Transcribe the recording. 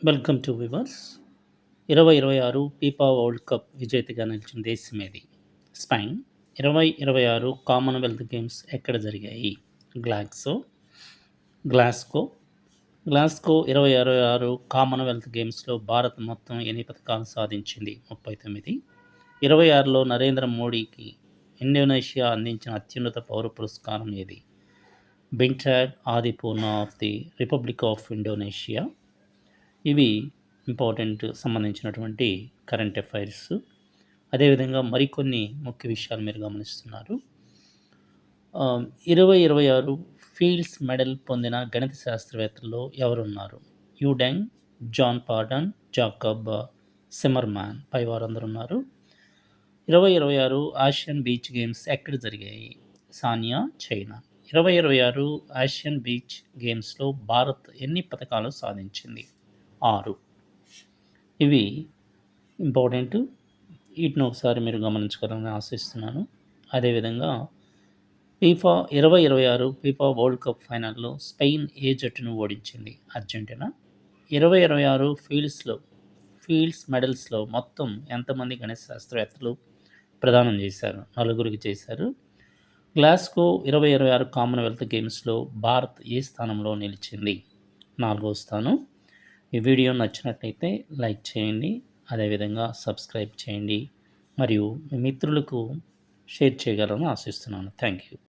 Welcome to viewers. 2026 FIFA world cup విజేతగా నిలిచిన దేశం ఏది? స్పెయిన్. 2026 కామన్‌వెల్త్ గేమ్స్ ఎక్కడ జరిగాయి? Glaxo Glasgow. 2026 కామన్‌వెల్త్ గేమ్స్‌లో భారత్ మొత్తం ఎన్ని పతకాలు సాధించింది? 39. 26లో నరేంద్ర మోడీకి ఇండోనేషియా అందించిన అత్యున్నత పౌర పురస్కారం ఏది? Bintang Adipurna of the republic of Indonesia. ఇవి ఇంపార్టెంట్ సంబంధించినటువంటి కరెంట్ అఫైర్స్. అదేవిధంగా మరికొన్ని ముఖ్య విషయాలు మీరు గమనిస్తున్నారు. 2026 ఫీల్డ్స్ మెడల్ పొందిన గణిత శాస్త్రవేత్తల్లో ఎవరున్నారు? యూడెంగ్, జాన్ పార్డన్, జాకబ్ సిమర్మాన్ పై వారందరూ ఉన్నారు. 2026 ఆసియన్ బీచ్ గేమ్స్ ఎక్కడ జరిగాయి? సానియా, చైనా. 2026 ఆసియన్ బీచ్ గేమ్స్లో భారత్ ఎన్ని పతకాలు సాధించింది? 6. ఇవి ఇంపార్టెంట్. వీటిని ఒకసారి మీరు గమనించగలరని ఆశిస్తున్నాను. అదేవిధంగా 2026 ఫీఫా వరల్డ్ కప్ ఫైనల్లో స్పెయిన్ ఏ జట్టును ఓడించింది? అర్జెంటీనా. 2026 ఫీల్డ్స్ మెడల్స్లో మొత్తం ఎంతమంది గణిత శాస్త్రవేత్తలు ప్రదానం చేశారు? 4 చేశారు. గ్లాస్గో 2026 కామన్వెల్త్ గేమ్స్లో భారత్ ఏ స్థానంలో నిలిచింది? 4వ స్థానం. ఈ వీడియో నచ్చినట్లయితే లైక్ చేయండి, అదేవిధంగా సబ్స్క్రైబ్ చేయండి మరియు మీ మిత్రులకు షేర్ చేయగలరని ఆశిస్తున్నాను. Thank you.